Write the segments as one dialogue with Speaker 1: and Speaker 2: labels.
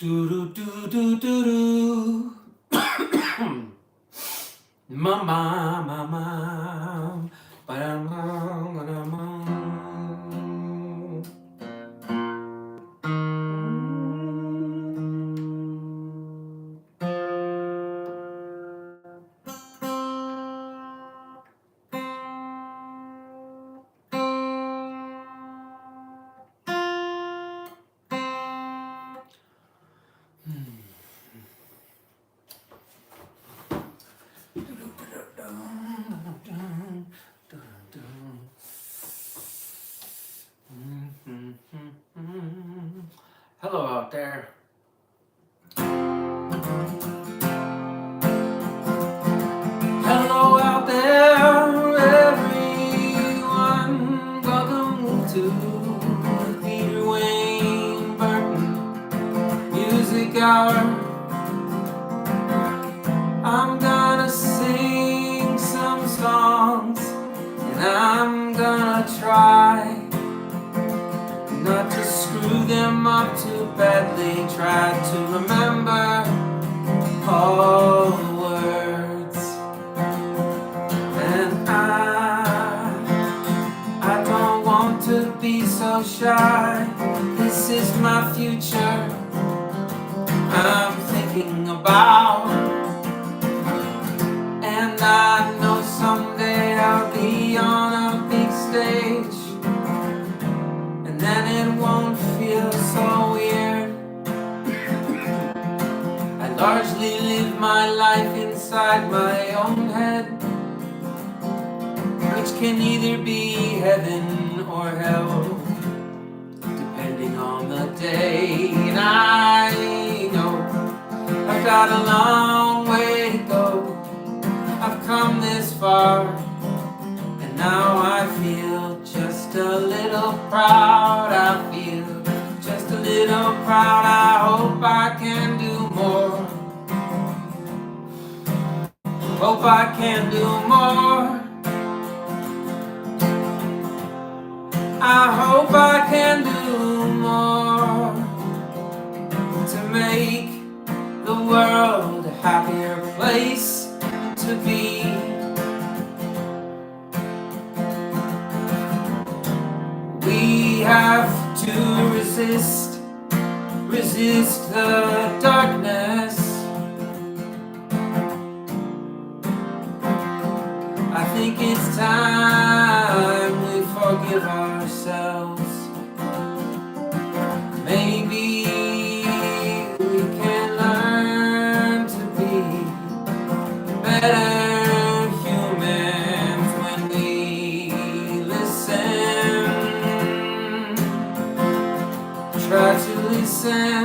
Speaker 1: Do do do do do do. Mama, mama, ba-dum-bum. Hello out there. Hello out there, everyone. Welcome to Peter Wayne Burton Music Hour. I'm gonna sing some songs, and I'm gonna try not to screw them up too badly. Try to remember all the words. And I don't want to be so shy. This is my future I'm thinking about. And I know someday I'll be on a big stage, and then it won't feel so weird. I largely live my life inside my own head, which can either be heaven or hell, depending on the day. And I know I've got a long way to go. I've come this far, and now I feel just a little proud. I feel just a little proud. I hope I can do more. Hope I can do more. I hope I can do more to make the world a happier place to be. We have to resist the darkness. I think it's time we forgive ourselves. Maybe we can learn to be better humans when we listen. Try to listen.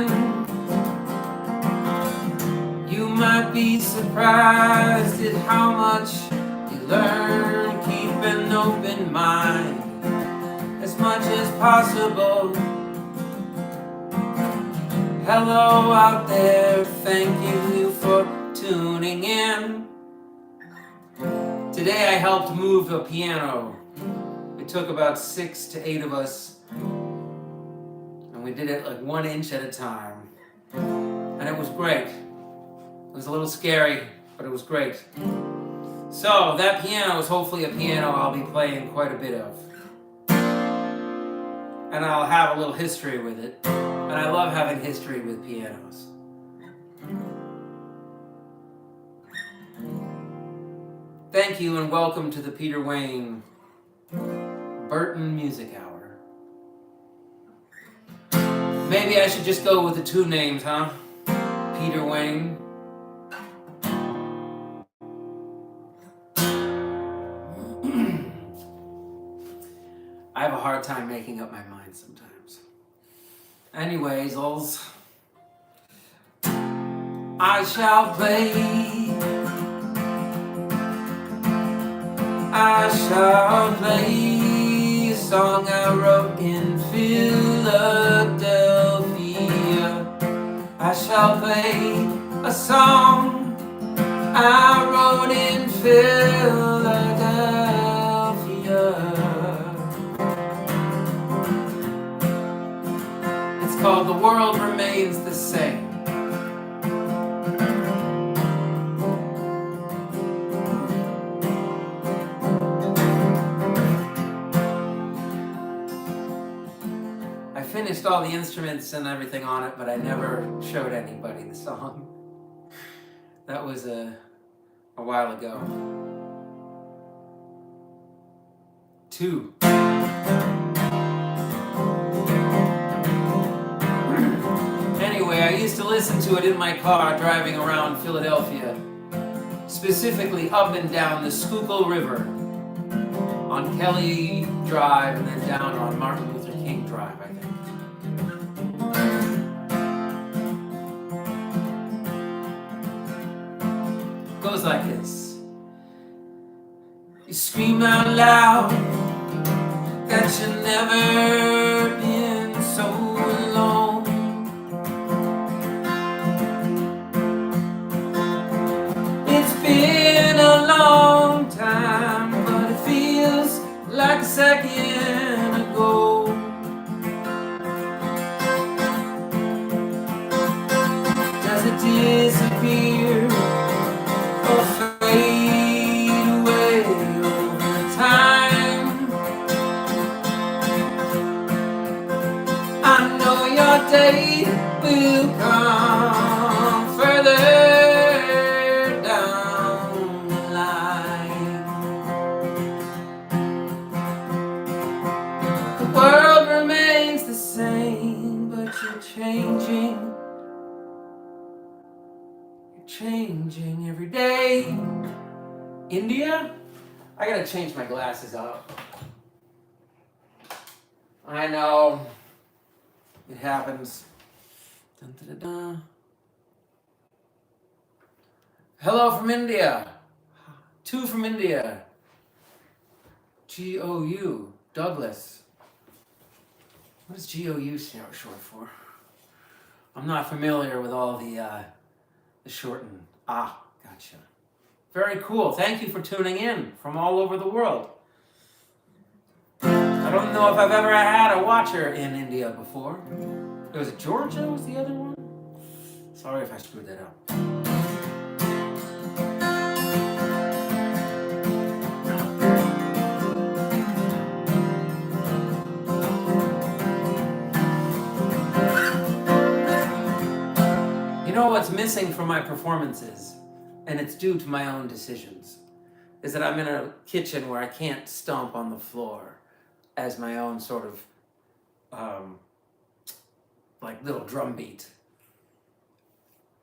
Speaker 1: You might be surprised at how much you learn. Keep an open mind as much as possible. Hello out there, thank you for tuning in. Today I helped move a piano. It took about 6 to 8 of us, and we did it like 1 inch at a time. And it was great. It was a little scary, but it was great. So that piano is hopefully a piano I'll be playing quite a bit of. And I'll have a little history with it. And I love having history with pianos. Thank you and welcome to the Peter Wayne Burton Music Hour. Maybe I should just go with the 2 names, huh? Peter Wayne. I have a hard time making up my mind sometimes. Anyways, I shall play a song I wrote in Philadelphia. I shall play a song I wrote in Philadelphia. It's called The World Remains the Same. finished all the instruments and everything on it, but I never showed anybody the song. That was a while ago. 2. Anyway, I used to listen to it in my car driving around Philadelphia, specifically up and down the Schuylkill River on Kelly Drive and then down on Martin Luther King Drive, I think. It goes like this. You scream out loud that you've never been so alone. It's been a long time, but it feels like a second ago. Does it disappear or fade away over time? I know your day will come further down the line. The world remains the same, but you're changing. You're changing every day. India? I gotta change my glasses up. I know. It happens. Dun, dun, dun, dun. Hello from India. 2 from India. GOU. Douglas. What is GOU short for? I'm not familiar with all the shortened. Gotcha. Very cool. Thank you for tuning in from all over the world. I don't know if I've ever had a watcher in India before. Was it Georgia was the other one? Sorry if I screwed that up. You know what's missing from my performances, and it's due to my own decisions, is that I'm in a kitchen where I can't stomp on the floor as my own sort of like little drum beat.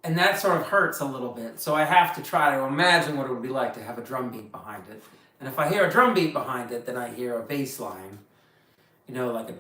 Speaker 1: And that sort of hurts a little bit. So I have to try to imagine what it would be like to have a drum beat behind it. And if I hear a drum beat behind it, then I hear a bass line, you know, like a...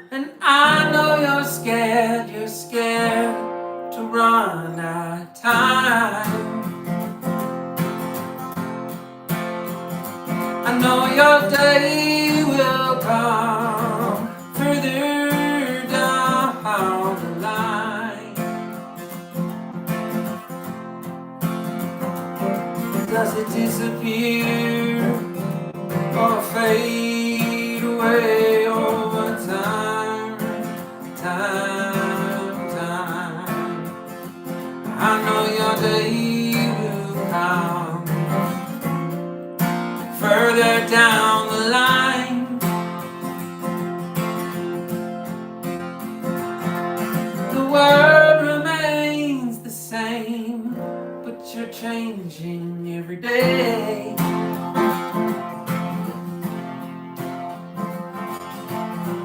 Speaker 1: And I know you're scared to run out of time. I know your day will come further down the line. Does it disappear or fade away over time? I know your day will come further down the line. The world remains the same, but you're changing every day.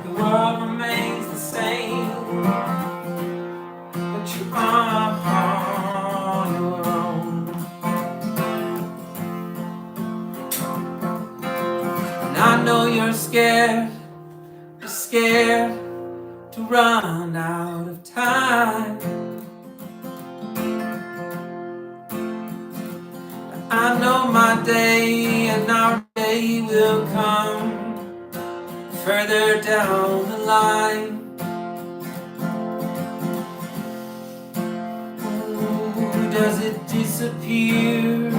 Speaker 1: The world remains the same, but you are on your own. And I know you're scared to run out of time. time. I know my day and our day will come further down the line. Ooh, does it disappear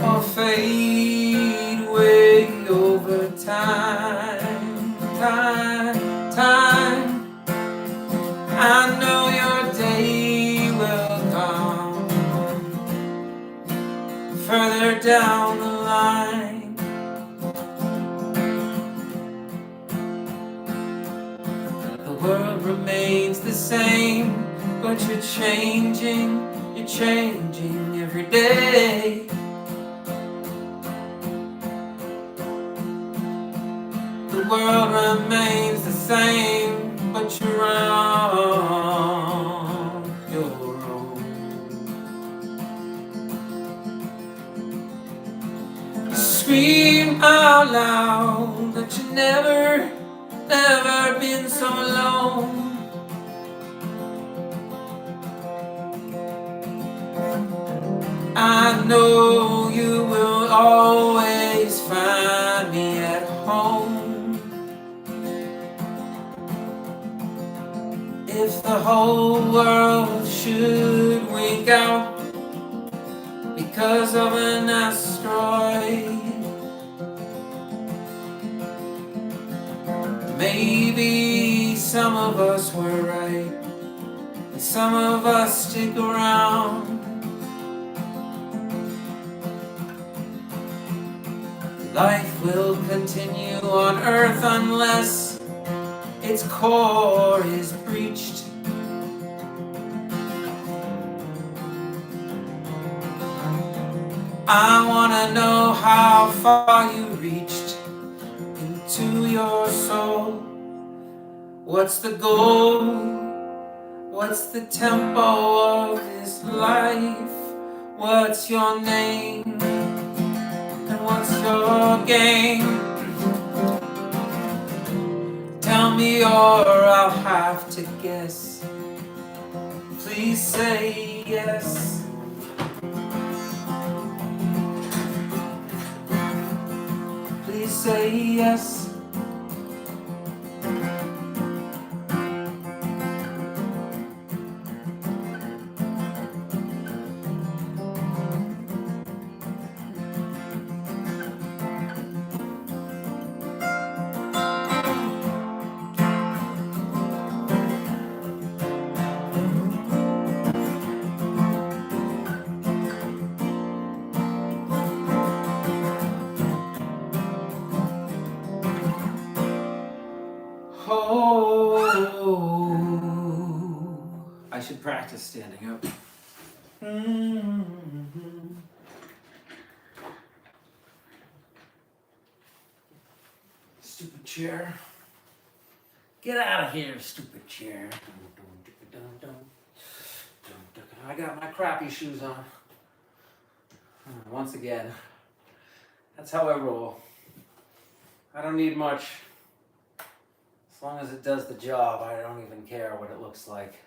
Speaker 1: or fade away over time? Time. I know your day will come further down the line. The world remains the same, but you're changing every day. The world remains the same, but you're on your own. You scream out loud that you never been so alone. I know you will always find me at home. If the whole world should wink out because of an asteroid, maybe some of us were right and some of us stick around. Life will continue on Earth unless its core is breached. I wanna know how far you reached into your soul. What's the goal? What's the tempo of this life? What's your name? And what's your game? Tell me or I'll have to guess. Please say yes. Please say yes. Oh, I should practice standing up. Stupid chair. Get out of here, stupid chair. I got my crappy shoes on. Once again, that's how I roll. I don't need much. As long as it does the job, I don't even care what it looks like.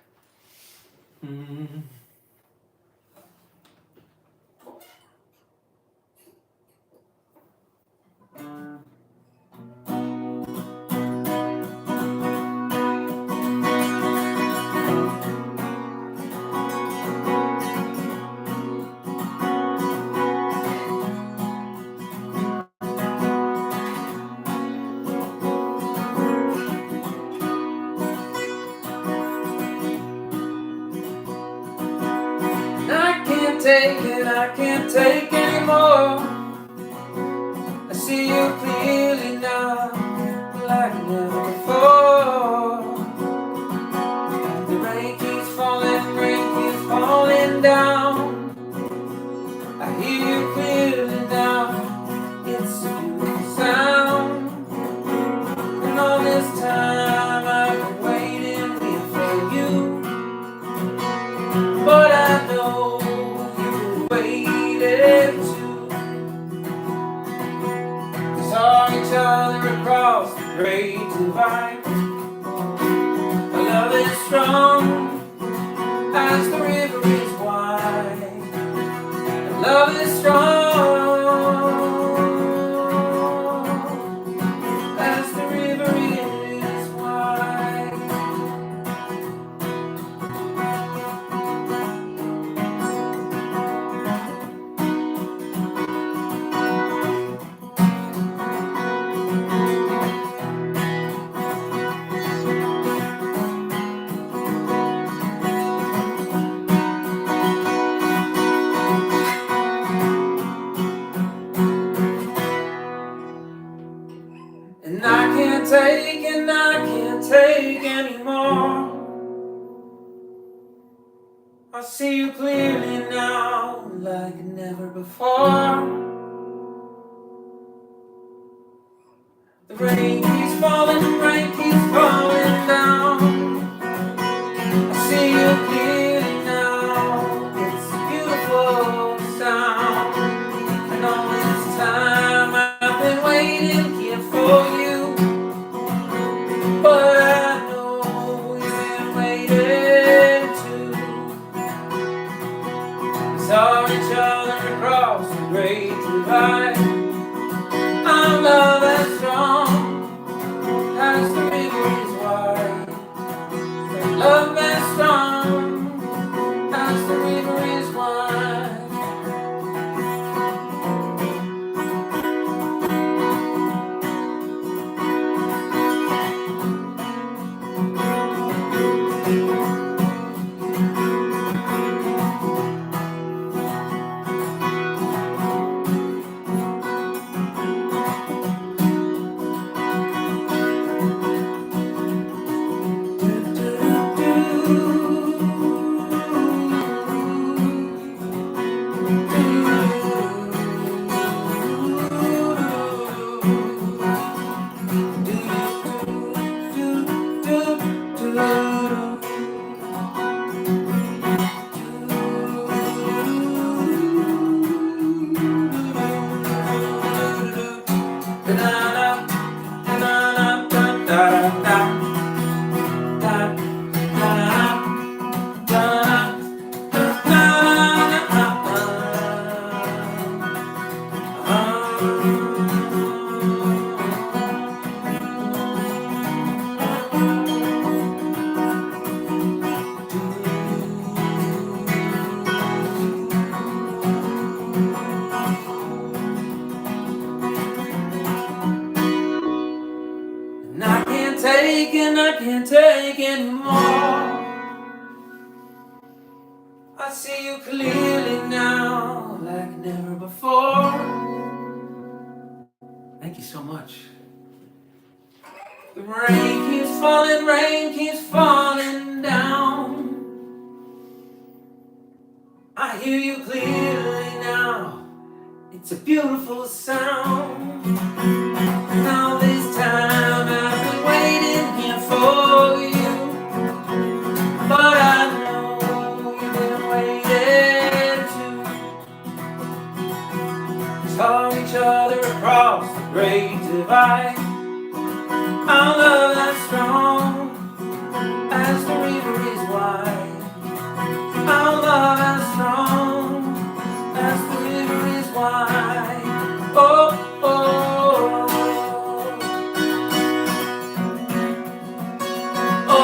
Speaker 1: I can't take anymore. I see you clearly now, like never before. The rain keeps falling down. I hear you clearly now, it's a beautiful sound. And all this time I've been waiting for you, but I know each other across the great divide. Our love is strong, I see you clearly now, like never before. The rain keeps falling, the rain keeps falling down. I see you clearly now, it's a beautiful sound. And all this time I've been waiting here for you, but I know you've been waiting too. We saw each other across the great divide. Our love as strong as the river is wide. Our love as strong as the river is wide. And I can't take anymore. I see you clearly now, like never before. Thank you so much. The rain keeps falling down. I hear you clearly now, it's a beautiful sound. And all this time I've been waiting here for you, but I know you've been waiting too. We saw each other across the great divide. Our love that's strong as the river is wide. Our love as strong as the river is wide. Oh, oh, oh, oh,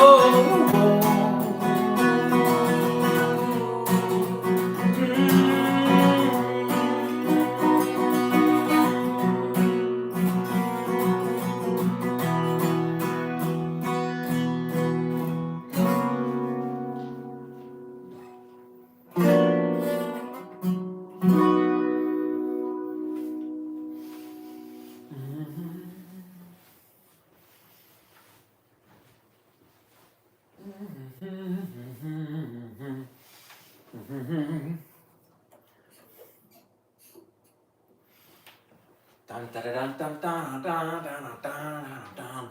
Speaker 1: dun, dun, dun, dun, dun, dun, dun, dun, dun, dun.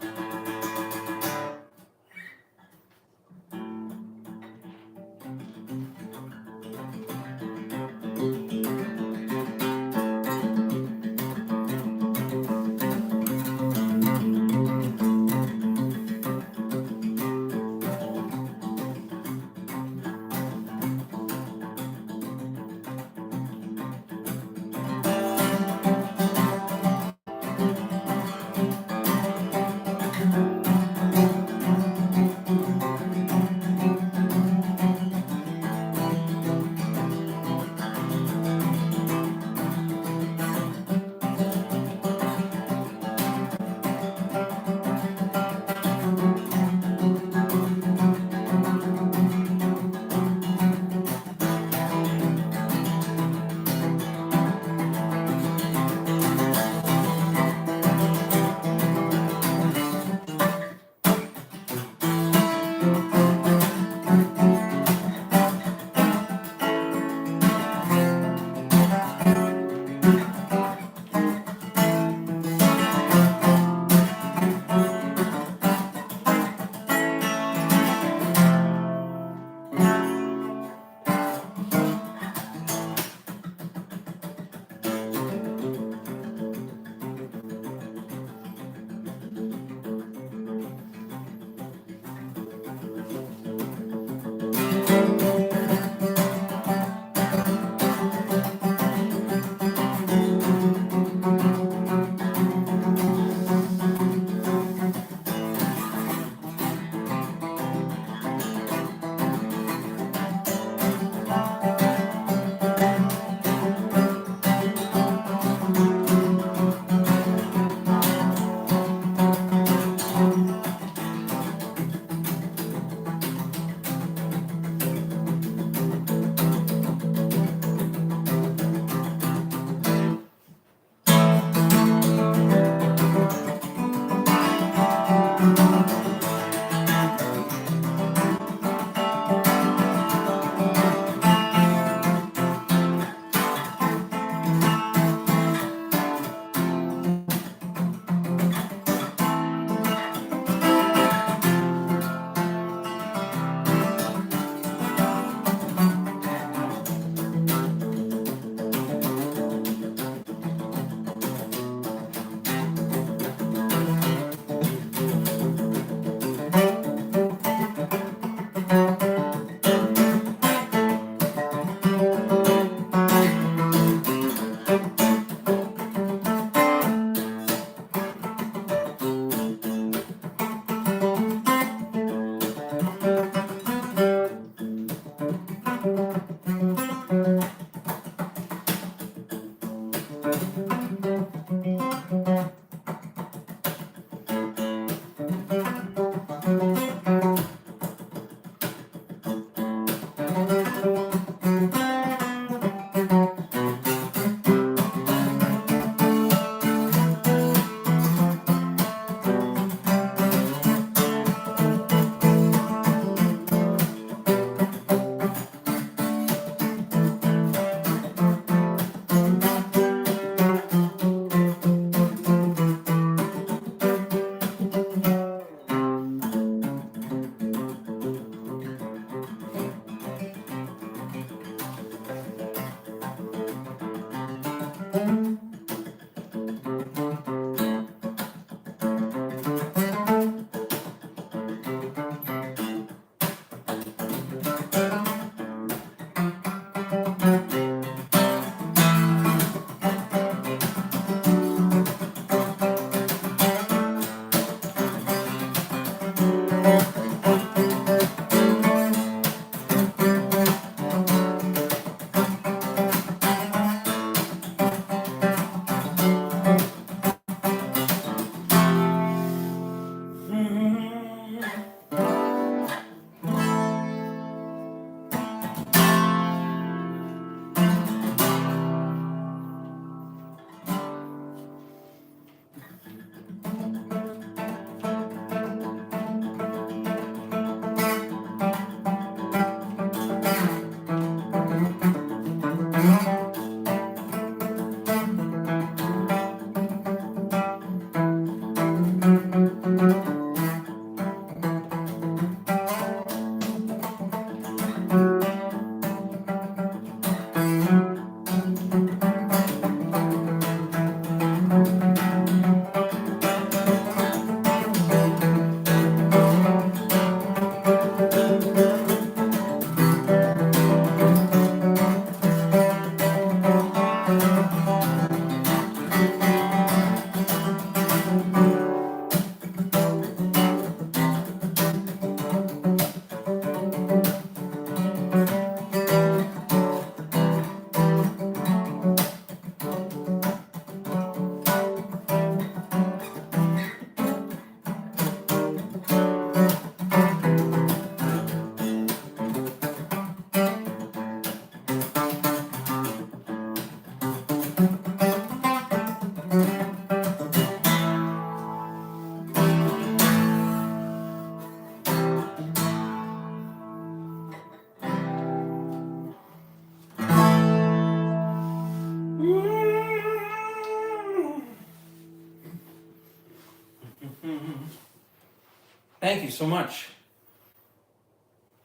Speaker 1: Thank you so much.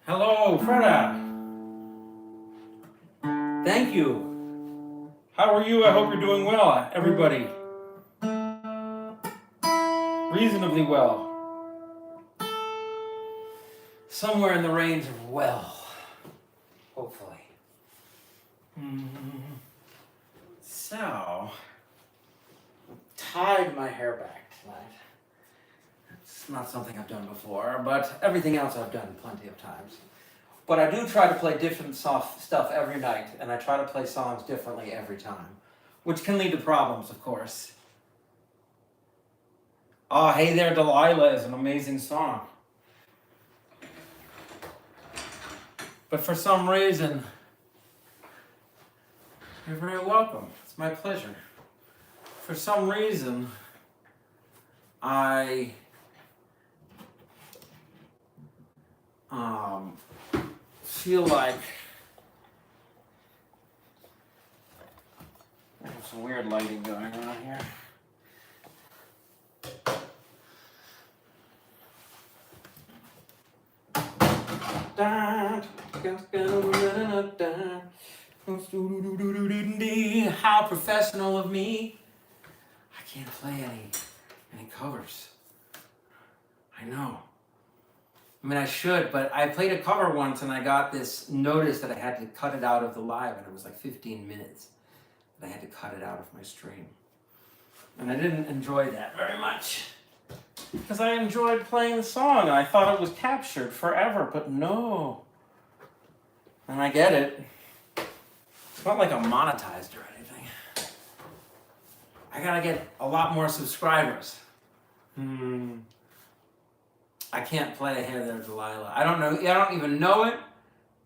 Speaker 1: Hello, Freda. Thank you. How are you? I hope you're doing well, everybody. Reasonably well. Somewhere in the range of well, hopefully. So, tied my hair back tonight. It's not something I've done before, but everything else I've done plenty of times. But I do try to play different soft stuff every night, and I try to play songs differently every time, which can lead to problems, of course. Oh, Hey There, Delilah is an amazing song. But for some reason, you're very welcome. It's my pleasure. For some reason, I feel like there's some weird lighting going on here. How professional of me. I can't play any covers. I know. I mean, I should, but I played a cover once and I got this notice that I had to cut it out of the live, and it was like 15 minutes that I had to cut it out of my stream. And I didn't enjoy that very much, because I enjoyed playing the song and I thought it was captured forever, but no. And I get it. It's not like I'm monetized or anything. I gotta get a lot more subscribers. I can't play Hey There, Delilah. I don't even know it,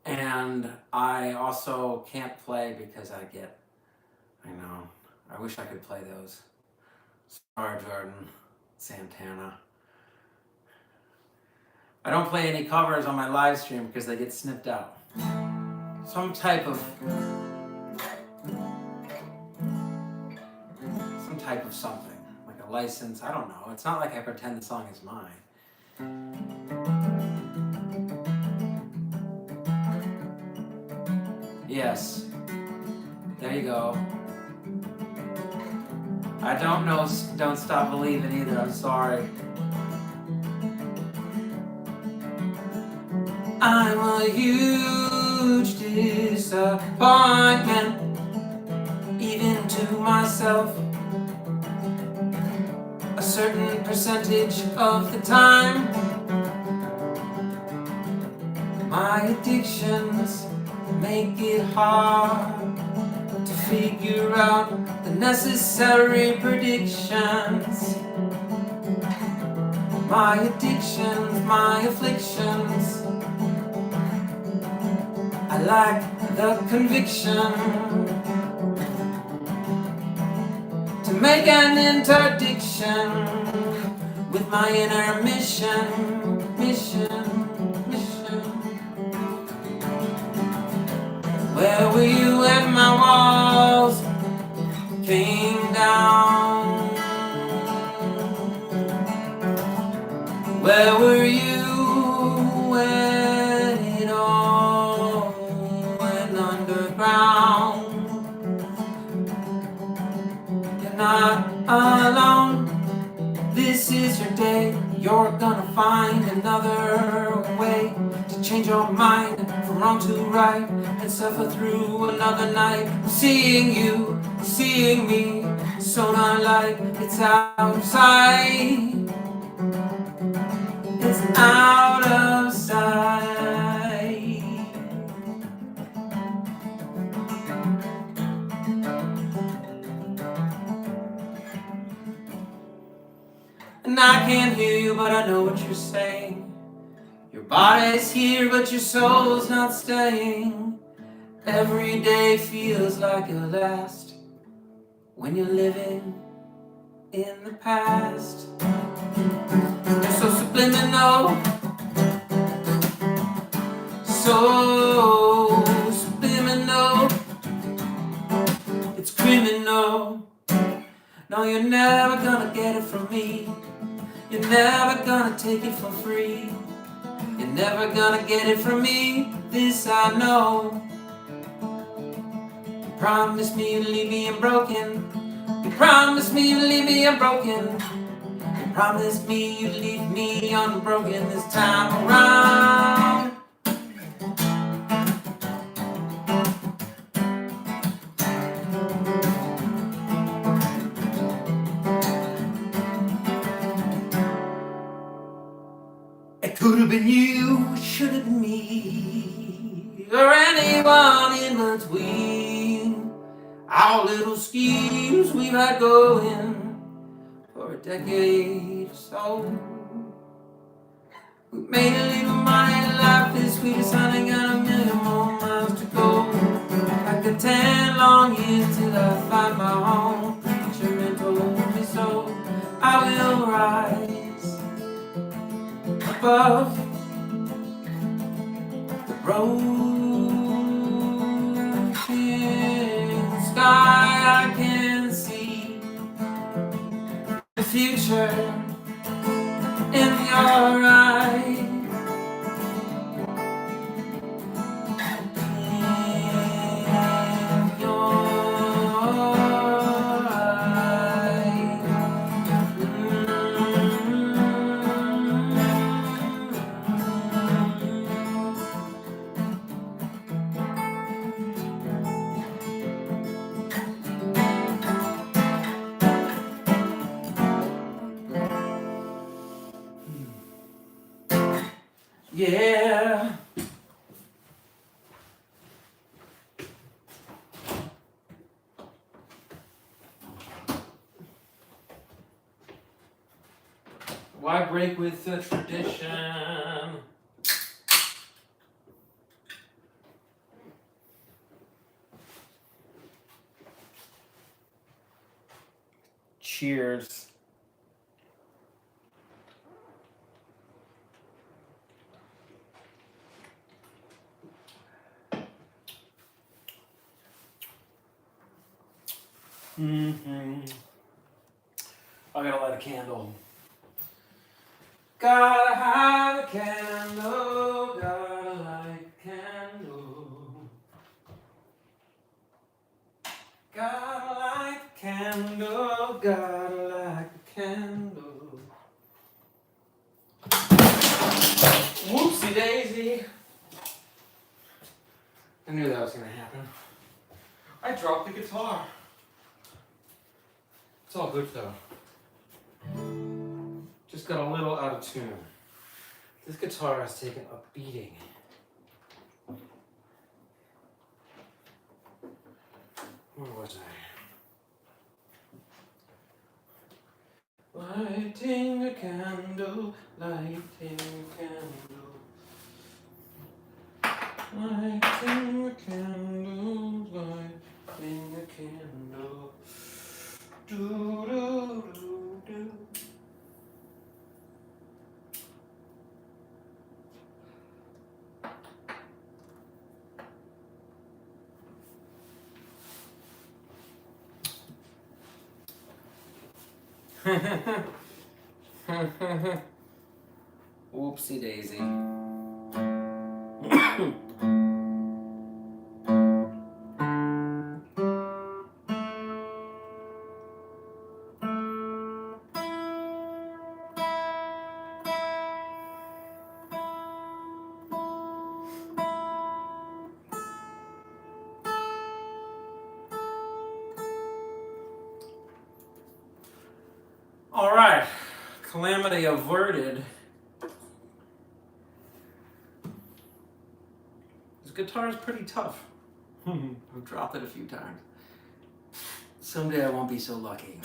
Speaker 1: And I also can't play because I know, I wish I could play those. Sorry, Jordan, Santana. I don't play any covers on my live stream because they get snipped out. Some type of something, like a license, I don't know. It's not like I pretend the song is mine. Yes, there you go. I don't know Don't Stop Believing either, I'm sorry. I'm a huge disappointment, even to myself. A certain percentage of the time, my addictions make it hard to figure out the necessary predictions. My addictions, my afflictions, I lack the conviction to make an interdiction with my inner mission. Where were you when my walls came down? Where were you when it all went underground? You're not alone, this is your day. You're gonna find another way to change your mind from wrong to right and suffer through another night. Seeing you, seeing me, so not like it's out of sight. It's out of sight. And I can't hear you, but I know what you're saying. Your body's here, but your soul's not staying. Every day feels like your last when you're living in the past. You're so subliminal, so subliminal. It's criminal. No, you're never gonna get it from me. You're never gonna take it for free. You're never gonna get it from me, this I know. You promised me you'd leave me unbroken. You promised me you'd leave me unbroken. You promised me you'd leave me unbroken this time around. It could have been you, it should have been me, or anyone in between. Our little schemes we've had going for a decade or so. We made a little money, life is sweet as honey, got a million more miles to go. I could 10 long years till I find my home. Preacher and told me so. I will rise above the broken sky. I can see the future in your eyes. In your eyes. Yeah. Why break with the tradition? Cheers. I gotta light a candle. Gotta have a candle, gotta light a candle. Gotta light a candle, gotta light a candle. Whoopsie daisy. I knew that was gonna happen. I dropped the guitar. It's all good though. Just got a little out of tune. This guitar has taken a beating. Where was I? Lighting a candle, lighting a candle. Lighting a candle, lighting a candle. Do do do do. Whoopsie daisy. All right, calamity averted. This guitar is pretty tough. I've dropped it a few times. Someday I won't be so lucky.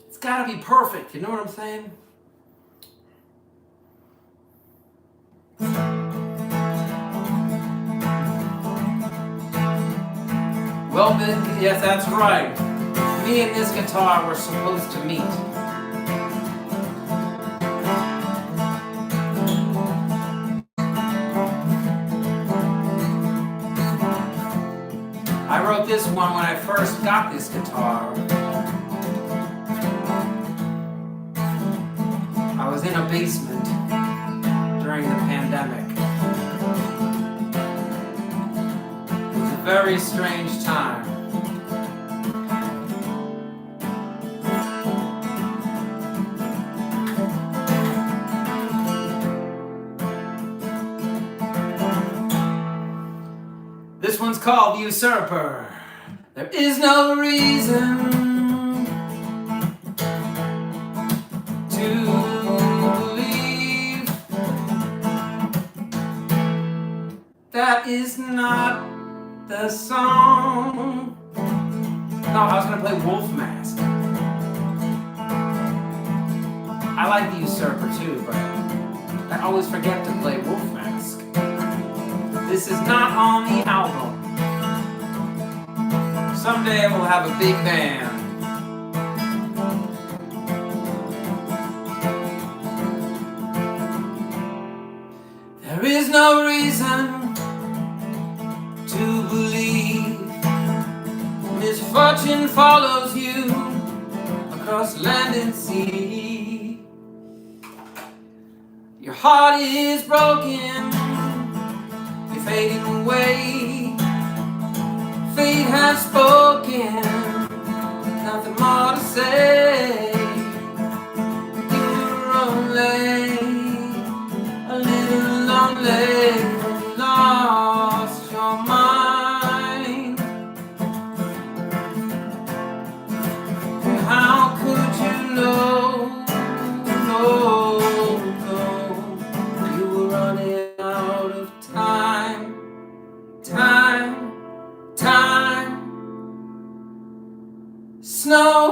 Speaker 1: It's gotta be perfect, you know what I'm saying? Well, yes, that's right. Me and this guitar were supposed to meet. I wrote this one when I first got this guitar. I was in a basement during the pandemic. It was a very strange time. This one's called The Usurper. There is no reason to that is not the song. No, I was gonna play Wolf Mask. I like The Usurper too, but I always forget to play Wolf Mask. This is not on the album. Someday we'll have a big band. There is no reason to believe misfortune follows you across land and sea. Your heart is broken, you're fading away. Fate has spoken, nothing more to say. You're only a little lonely. Lost your mind. How could you know?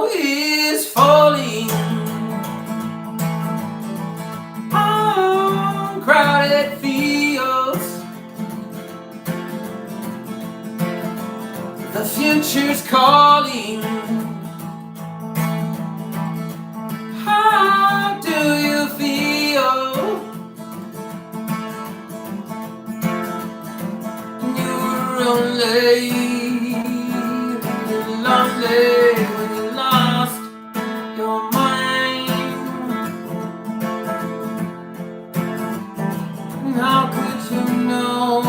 Speaker 1: snow is falling on crowded fields. The future's calling. How do you feel? You're lonely, when you lost your mind. How could you know,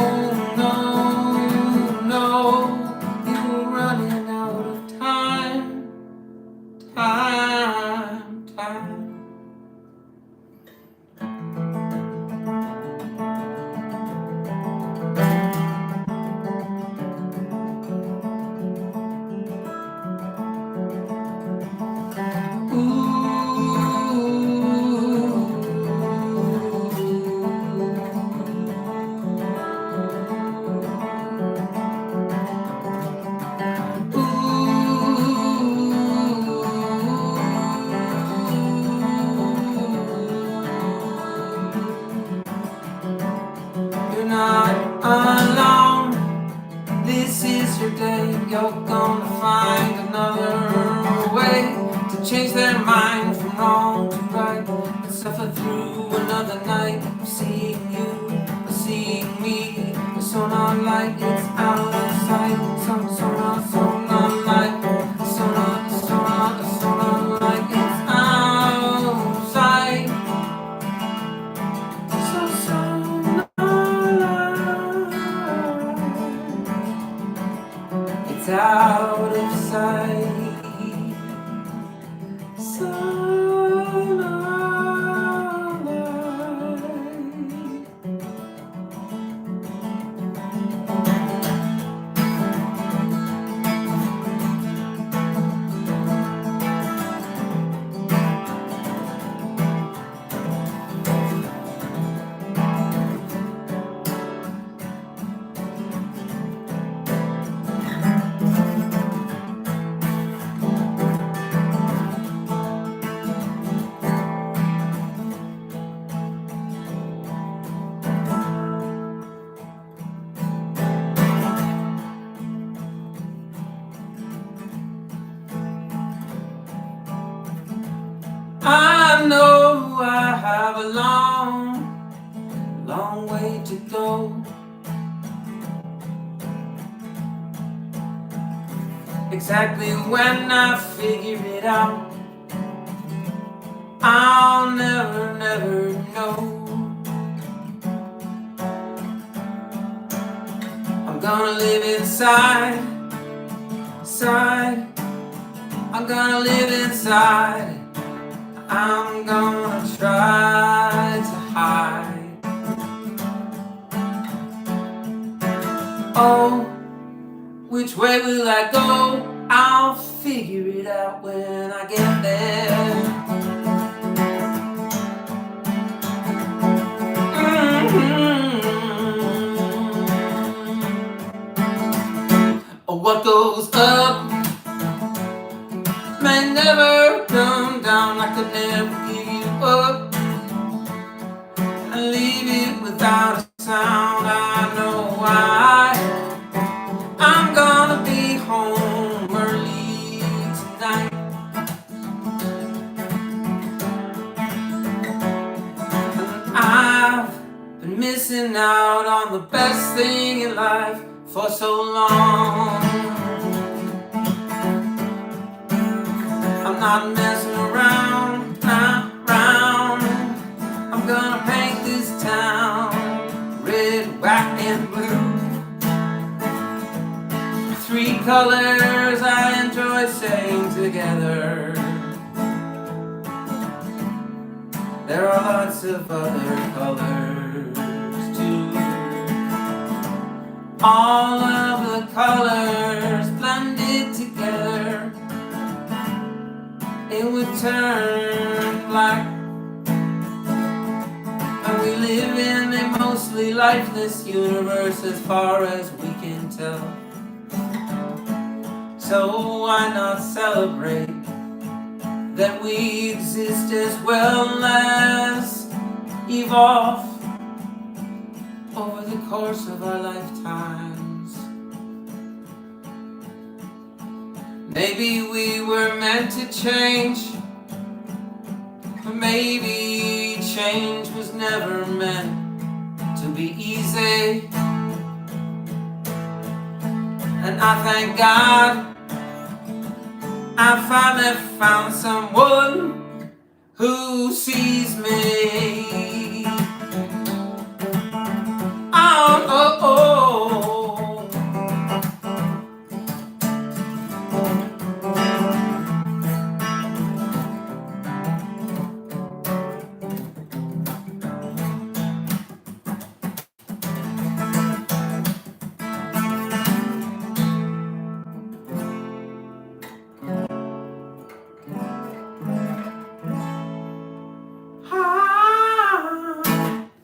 Speaker 1: you were running out of time. You're not alone. This is your day. You're gonna find another way to change their mind from wrong to right, and suffer through another night of seeing you, or seeing me. So not like it's out of sight. So not like, so not like it's out of sight. It's out of sight. So I know I have a long way to go. Exactly when I figure it out, I'll never know. I'm gonna live inside. I'm gonna live inside. I'm gonna try to hide. Oh, which way will I go? I'll figure it out when I get there. Oh, what goes up may never come down. I could never give you up and leave it without a sound. I know why. I'm gonna be home early tonight. And I've been missing out on the best thing in life for so long. I'm not messing around, not round. I'm gonna paint this town red, white, and blue. Three colors I enjoy saying together. There are lots of other colors too. All of the colors blended together, it would turn black. And we live in a mostly lifeless universe as far as we can tell. So why not celebrate that we exist as well as evolve over the course of our lifetimes. Maybe we were meant to change, but maybe change was never meant to be easy. And I thank God I finally found someone who sees me. Oh, oh, oh.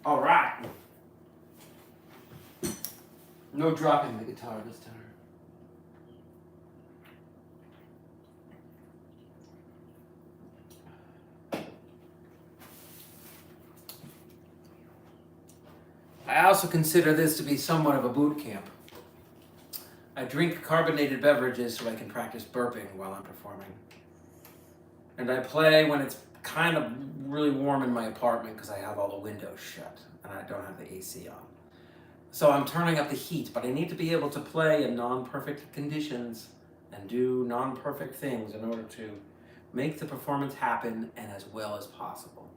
Speaker 1: All right. No dropping the guitar this time. I also consider this to be somewhat of a boot camp. I drink carbonated beverages so I can practice burping while I'm performing. And I play when it's kind of really warm in my apartment because I have all the windows shut and I don't have the AC on. So I'm turning up the heat, but I need to be able to play in non-perfect conditions and do non-perfect things in order to make the performance happen and as well as possible.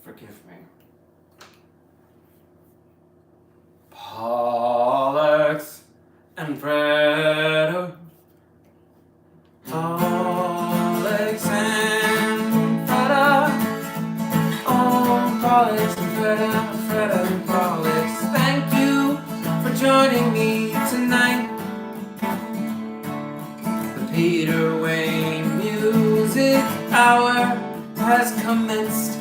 Speaker 1: Forgive me. Pollux and Fredo. Pollux and Fredo. Oh, Pollux and Fredo, Fredo and Pollux. Thank you for joining me tonight. The Peter Wayne Music Hour has commenced.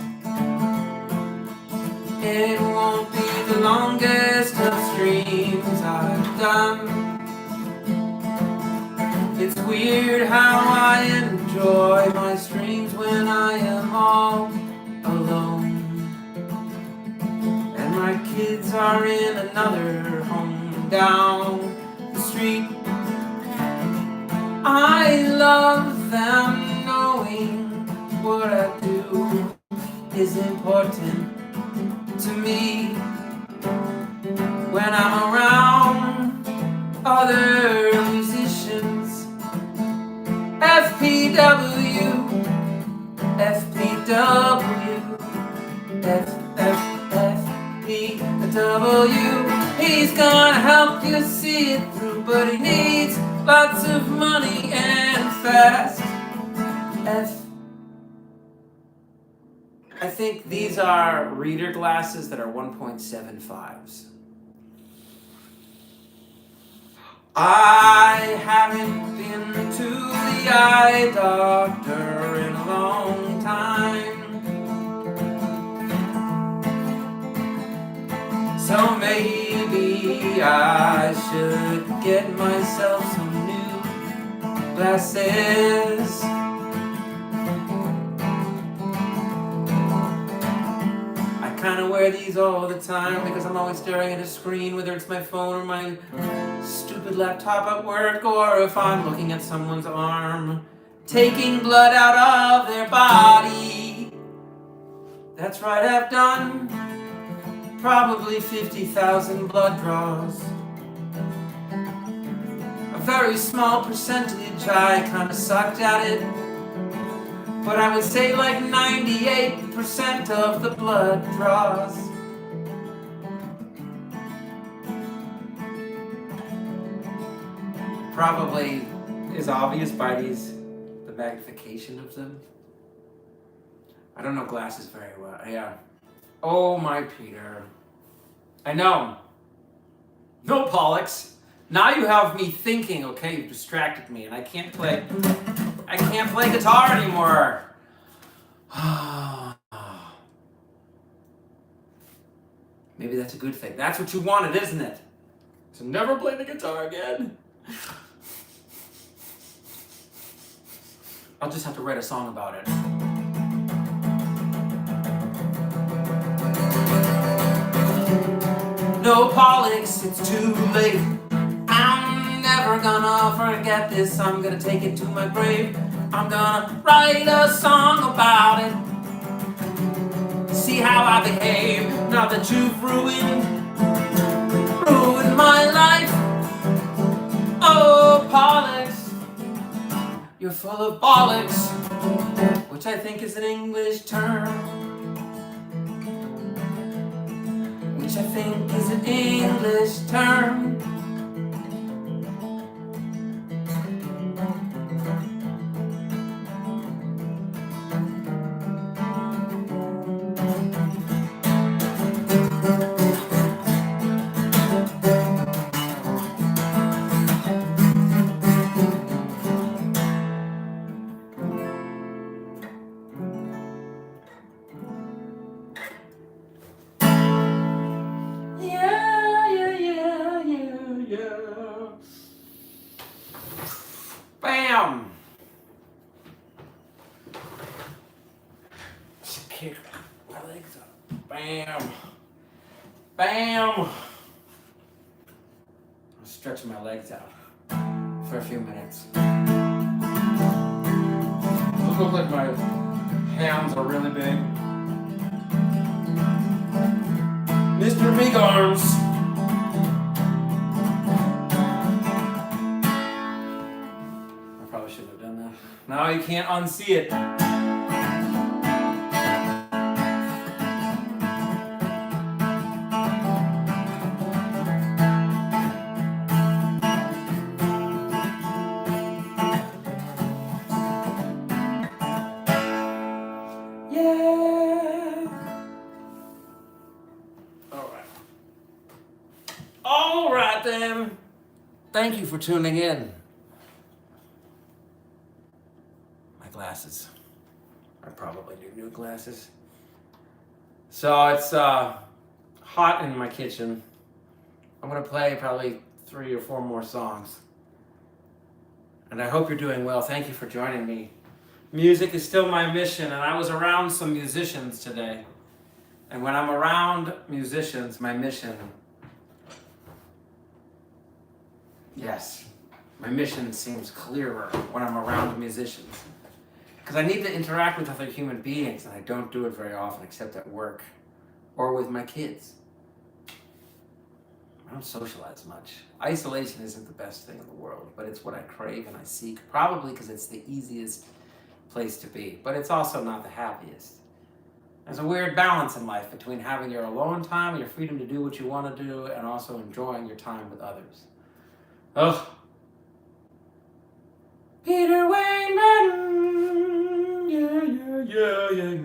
Speaker 1: It won't be the longest of streams I've done. It's weird how I enjoy my streams when I am all alone. And my kids are in another home down the street. I love them knowing what I do is important to me. When I'm around other musicians, FPW, FPW, he's gonna help you see it through, but he needs lots of money and fast. I think these are reader glasses that are 1.75s. I haven't been to the eye doctor in a long time. So maybe I should get myself some new glasses. I kind of wear these all the time because I'm always staring at a screen, whether it's my phone or my stupid laptop at work, or if I'm looking at someone's arm, taking blood out of their body. That's right, I've done probably 50,000 blood draws. A very small percentage, I kind of sucked at it. But I would say like 98% of the blood draws. Probably is obvious by the magnification of them. I don't know glasses very well. Yeah. Oh my Peter. I know. No, Pollux. Now you have me thinking, okay, you've distracted me and I can't play guitar anymore. Maybe that's a good thing. That's what you wanted, isn't it? To never play the guitar again. I'll just have to write a song about it. No politics, it's too late. I'm never gonna forget this. I'm gonna take it to my grave. I'm gonna write a song about it. See how I behave now that you've ruined my life. Oh, politics, you're full of bollocks, which I think is an English term. Which I think is an English term. Bam! Just kick my legs up. Bam! Bam! I'm stretching my legs out for a few minutes. It looks like my hands are really big. Mr. Big Arms. Probably shouldn't have done that. Now you can't unsee it. Yeah. All right then. Thank you for tuning in. Glasses. I probably need new glasses. So it's hot in my kitchen. I'm gonna play probably 3 or 4 more songs. And I hope you're doing well. Thank you for joining me. Music is still my mission, and I was around some musicians today. And when I'm around musicians, my mission, yes, my mission seems clearer when I'm around musicians. Because I need to interact with other human beings, and I don't do it very often except at work or with my kids. I don't socialize much. Isolation isn't the best thing in the world, but it's what I crave and I seek, probably because it's the easiest place to be, but it's also not the happiest. There's a weird balance in life between having your alone time, your freedom to do what you want to do, and also enjoying your time with others. Ugh. Peter Wayne Burton,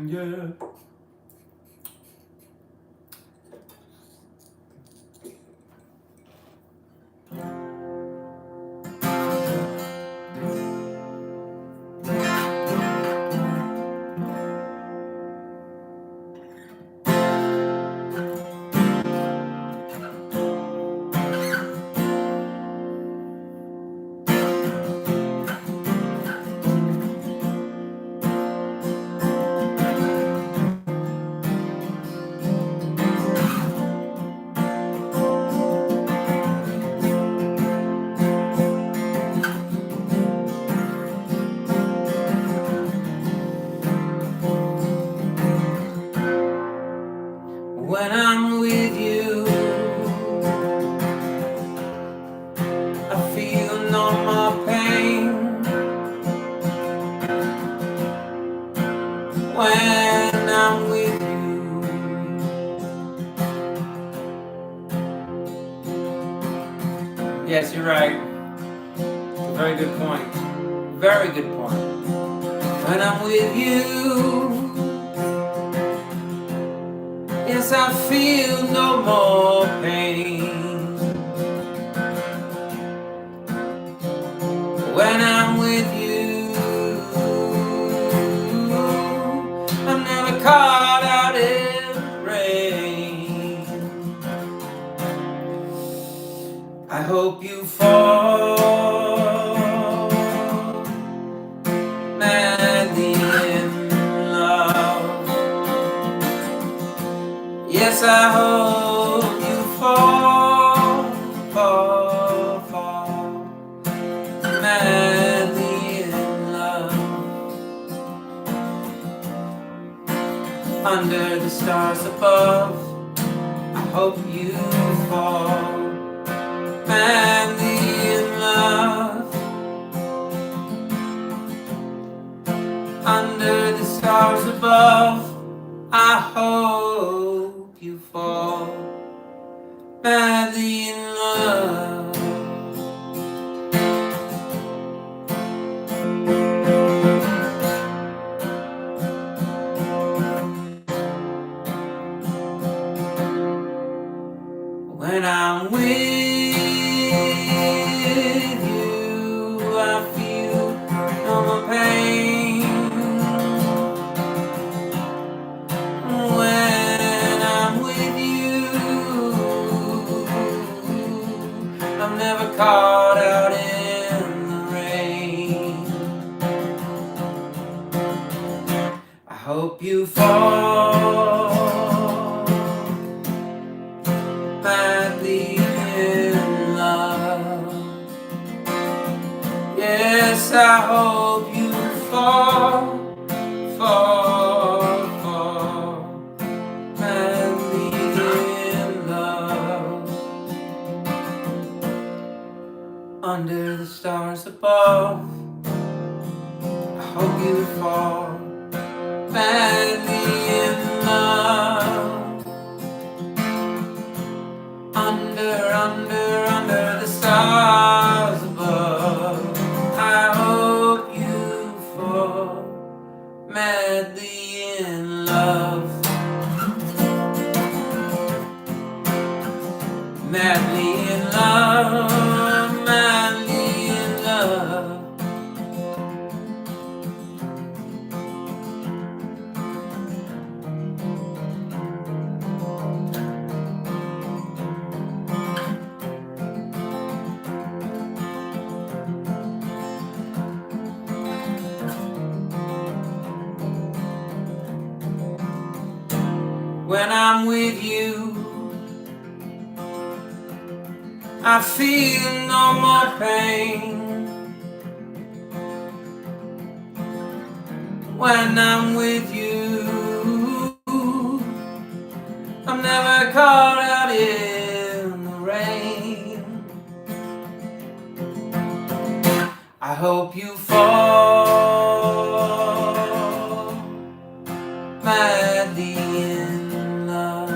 Speaker 1: yeah. When I'm with you, I feel no more pain. When I'm with you, yes, you're right. It's a very good point. Very good point. When I'm with you, yes, I feel no more pain. When I'm with you, I'm never caught out in the rain. I hope you fall, man. under the stars above. I hope you fall madly in love. Under the stars above, I hope you fall madly in love. When I'm with you, I feel no more pain. When I'm with you, I'm never caught out in the rain. I hope you fall madly in love. Yes, I hope you fall madly in love. Under the stars above, I hope you fall madly in love. Under the stars above, I hope you fall madly in love. Madly in love, madly in love. When I'm with you, I feel no more pain. When I'm with you, I'm never caught out in the rain. I hope you fall madly in love.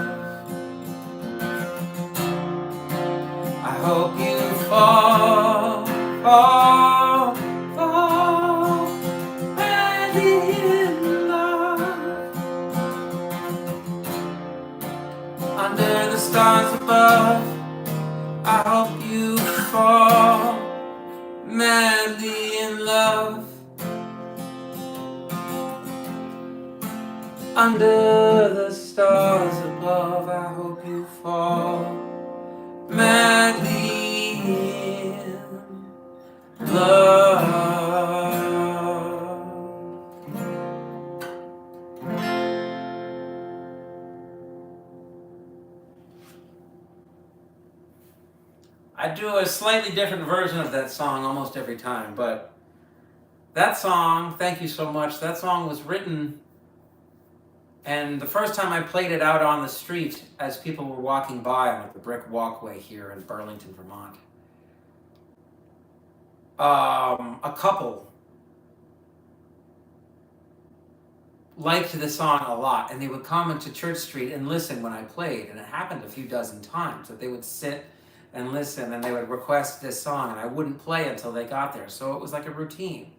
Speaker 1: I hope you fall madly in love. Under the stars above, I hope you fall madly in love. Under the stars above, I hope you fall madly in love. I do a slightly different version of that song almost every time, but that song, thank you so much, that song was written, and the first time I played it out on the street as people were walking by on the brick walkway here in Burlington, Vermont, a couple liked the song a lot, and they would come into Church Street and listen when I played, and it happened a few dozen times that they would sit and listen, and they would request this song, and I wouldn't play until they got there, so it was like a routine.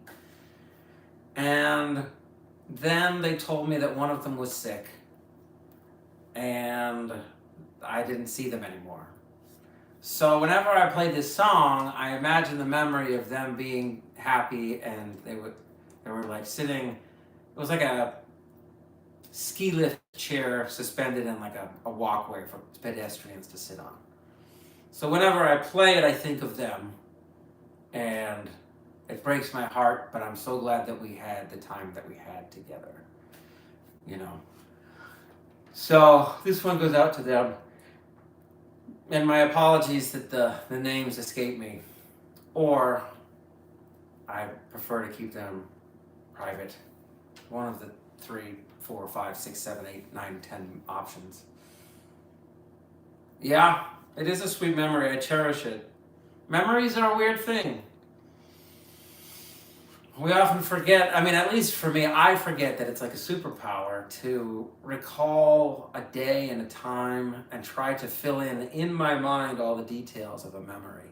Speaker 1: And then they told me that one of them was sick, and I didn't see them anymore. So whenever I played this song, I imagine the memory of them being happy, and they were like sitting, it was like a ski lift chair suspended in like a walkway for pedestrians to sit on. So whenever I play it, I think of them, and it breaks my heart, but I'm so glad that we had the time that we had together, you know. So this one goes out to them, and my apologies that the names escape me, or I prefer to keep them private. One of the 3, 4, 5, 6, 7, 8, 9, 10 options. Yeah, it is a sweet memory. I cherish it. Memories are a weird thing. We often forget, I mean, at least for me, I forget that it's like a superpower to recall a day and a time and try to fill in my mind all the details of a memory.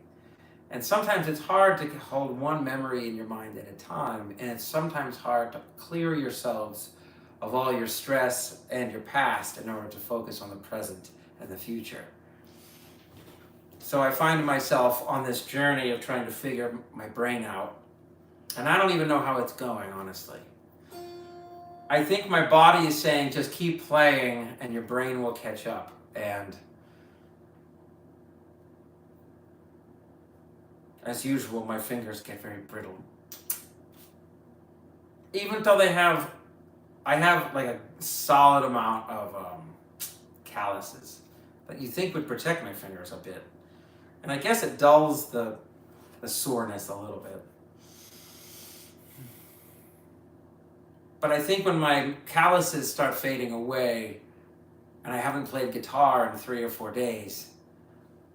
Speaker 1: And sometimes it's hard to hold one memory in your mind at a time, and it's sometimes hard to clear yourselves of all your stress and your past in order to focus on the present and the future. So I find myself on this journey of trying to figure my brain out. And I don't even know how it's going, honestly. I think my body is saying just keep playing and your brain will catch up. And as usual, my fingers get very brittle. Even though I have like a solid amount of calluses that you think would protect my fingers a bit. And I guess it dulls the soreness a little bit. But I think when my calluses start fading away and I haven't played guitar in 3 or 4 days,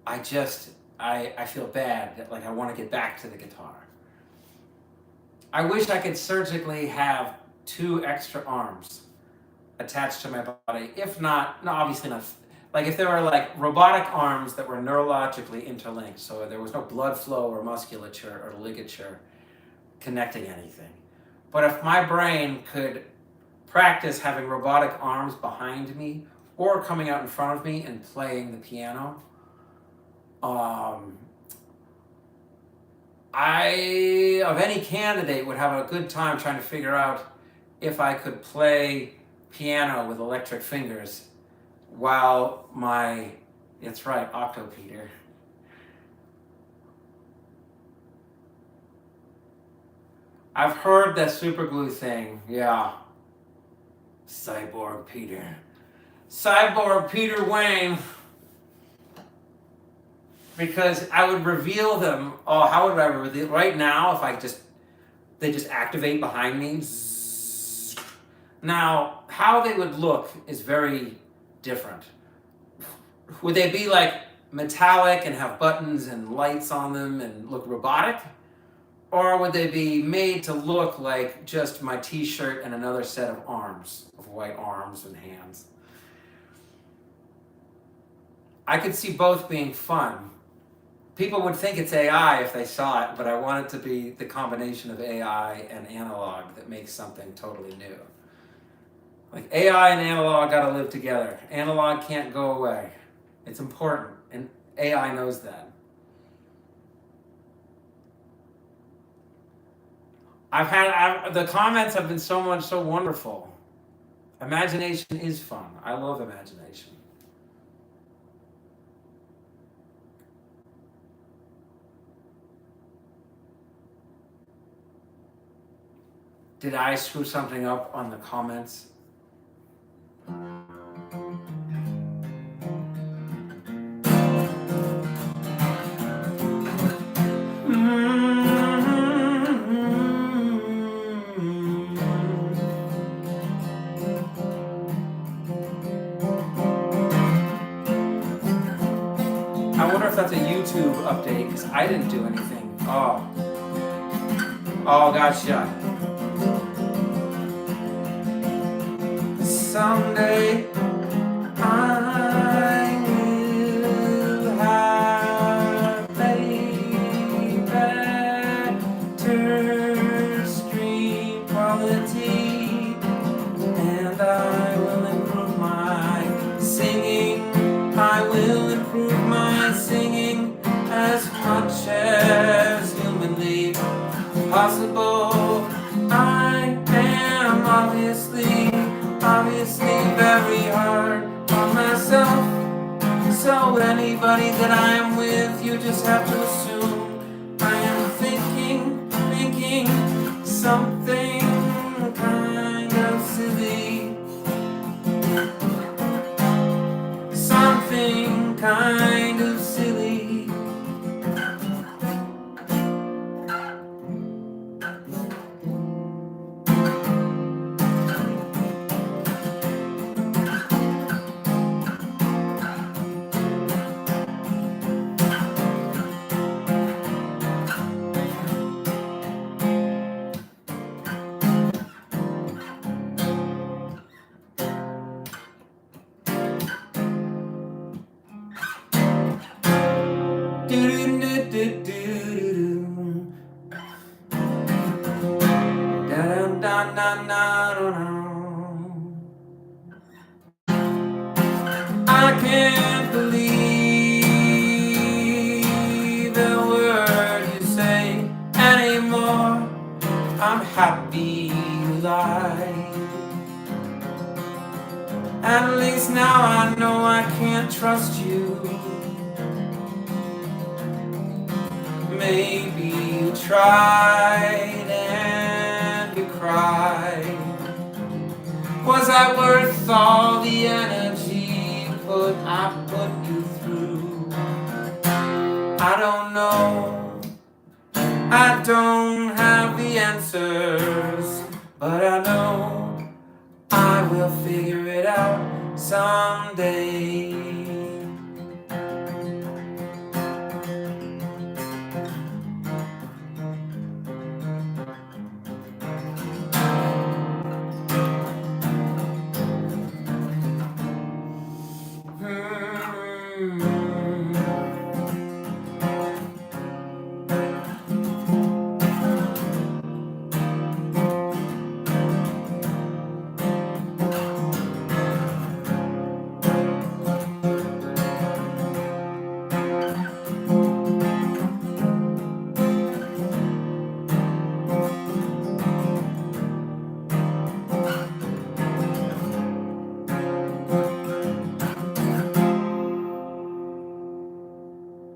Speaker 1: I feel bad, like I want to get back to the guitar. I wish I could surgically have 2 extra arms attached to my body. If not, no, obviously not. Like if there were like robotic arms that were neurologically interlinked, so there was no blood flow or musculature or ligature connecting anything. But if my brain could practice having robotic arms behind me or coming out in front of me and playing the piano, I, of any candidate, would have a good time trying to figure out if I could play piano with electric fingers while that's right, Octopeter. I've heard that superglue thing, yeah. Cyborg Peter. Cyborg Peter Wayne. Because I would reveal them. Oh, how would I reveal? Right now, if they just activate behind me. Now, how they would look is very different. Would they be like metallic and have buttons and lights on them and look robotic? Or would they be made to look like just my t-shirt and another set of arms, of white arms and hands? I could see both being fun. People would think it's AI if they saw it, but I want it to be the combination of AI and analog that makes something totally new. Like AI and analog gotta live together. Analog can't go away. It's important, and AI knows that. The comments have been so wonderful. Imagination is fun. I love imagination. Did I screw something up on the comments? I wonder if that's a YouTube update, because I didn't do anything. Oh, gotcha. Someday I will have a better stream quality, and I will improve my singing. I will improve my singing as much as humanly possible. I am obviously very hard on myself. So anybody that I am with, you just have to assume I am thinking something kind of silly. Something kind of silly. na na na na. I can't believe a word you say anymore. I'm happy you lied. At least now I know I can't trust you. Maybe you tried and you cried. Was I worth all the energy I put you through? I don't know. I don't have the answers, but I know I will figure it out someday.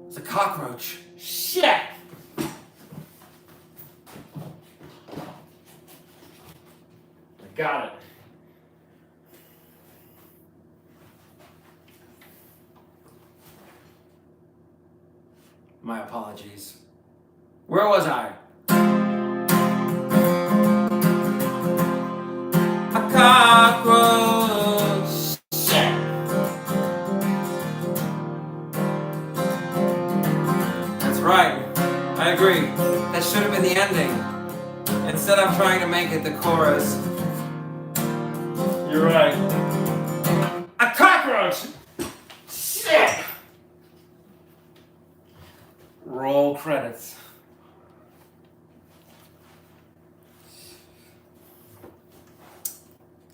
Speaker 1: It's a cockroach. Shit! I got it. My apologies. Where was I? A cockroach. Shit! That's right. I agree. That should have been the ending. Instead, I'm trying to make it the chorus. You're right. A cockroach! Shit! Roll credits.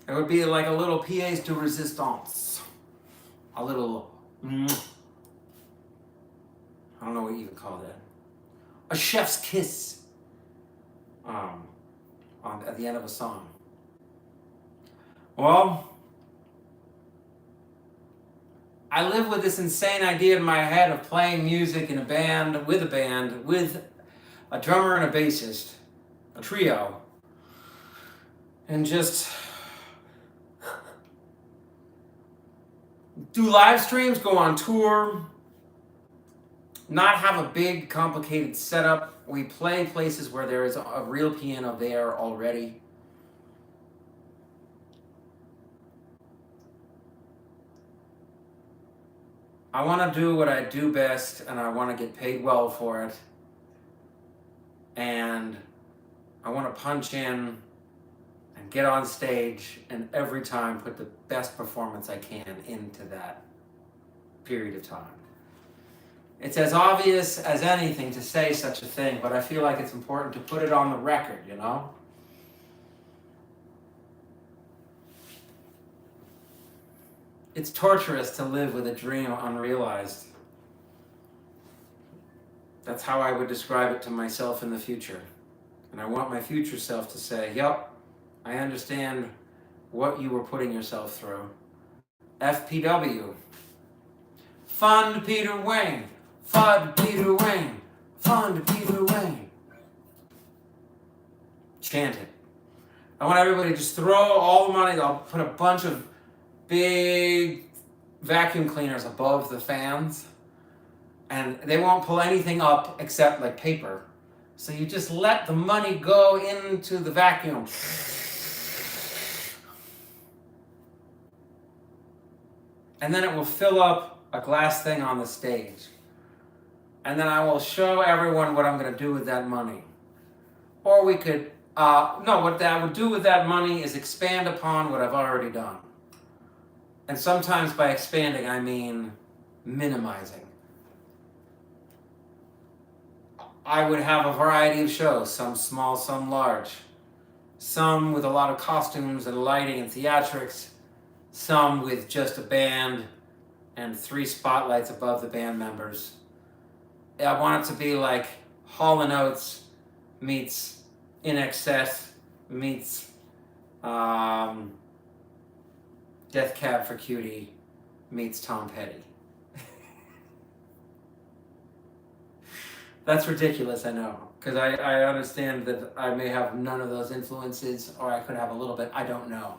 Speaker 1: It would be like a little pièce de résistance. A little... I don't know what you even call that. A chef's kiss. At the end of a song. Well, I live with this insane idea in my head of playing music in a band, with a drummer and a bassist, a trio, and just do live streams, go on tour, not have a big, complicated setup. We play places where there is a real piano there already. I want to do what I do best, and I want to get paid well for it. And I want to punch in and get on stage and every time put the best performance I can into that period of time. It's as obvious as anything to say such a thing, but I feel like it's important to put it on the record, you know? It's torturous to live with a dream unrealized. That's how I would describe it to myself in the future. And I want my future self to say, yep, I understand what you were putting yourself through. FPW. Fund Peter Wayne. Fund Peter Wayne. Fund Peter Wayne. Chant it. I want everybody to just throw all the money. I'll put a bunch of big vacuum cleaners above the fans, and they won't pull anything up except like paper. So you just let the money go into the vacuum. And then it will fill up a glass thing on the stage. And then I will show everyone what I'm going to do with that money. Or we could, what I would do with that money is expand upon what I've already done. And sometimes by expanding, I mean minimizing. I would have a variety of shows, some small, some large. some with a lot of costumes and lighting and theatrics, some with just a band and 3 spotlights above the band members. I want it to be like Hall & Oates meets In Excess meets Death Cab for Cutie meets Tom Petty. That's ridiculous, I know, because I understand that I may have none of those influences, or I could have a little bit, I don't know.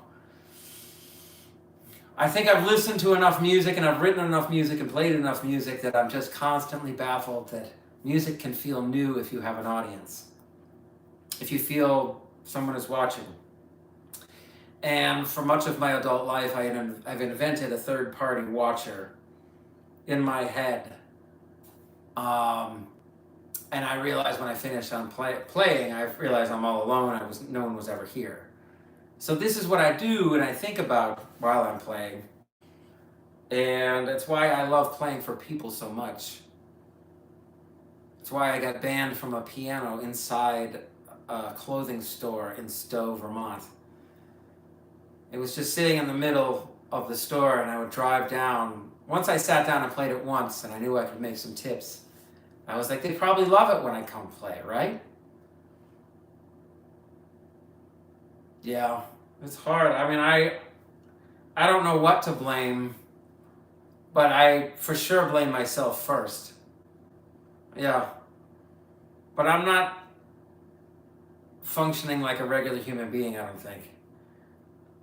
Speaker 1: I think I've listened to enough music and I've written enough music and played enough music that I'm just constantly baffled that music can feel new if you have an audience. If you feel someone is watching. And for much of my adult life, I've invented a third-party watcher in my head. And I realized when I finished on playing, I realized I'm all alone. No one was ever here. So this is what I do and I think about while I'm playing. And it's why I love playing for people so much. It's why I got banned from a piano inside a clothing store in Stowe, Vermont. It was just sitting in the middle of the store and I would drive down. Once I sat down and played it once and I knew I could make some tips, I was like, they probably love it when I come play, right? Yeah, it's hard. I mean, I don't know what to blame, but I for sure blame myself first. Yeah. But I'm not functioning like a regular human being, I don't think.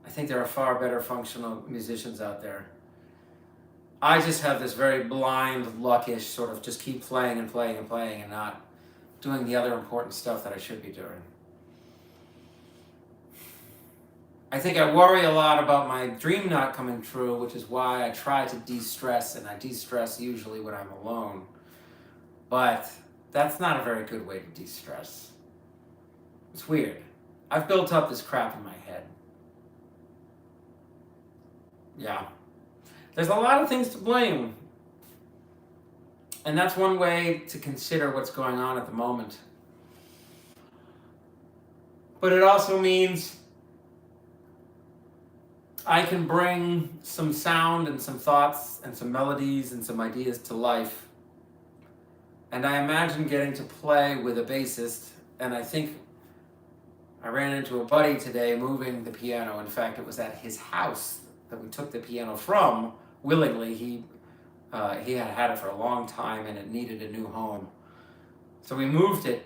Speaker 1: I think there are far better functional musicians out there. I just have this very blind, luckish sort of just keep playing and playing and playing and not doing the other important stuff that I should be doing. I think I worry a lot about my dream not coming true, which is why I try to de-stress, and I de-stress usually when I'm alone. But that's not a very good way to de-stress. It's weird. I've built up this crap in my head. Yeah. There's a lot of things to blame. And that's one way to consider what's going on at the moment. But it also means I can bring some sound and some thoughts and some melodies and some ideas to life. And I imagine getting to play with a bassist, and I think I ran into a buddy today moving the piano. In fact, it was at his house that we took the piano from willingly. He had it for a long time and it needed a new home. So we moved it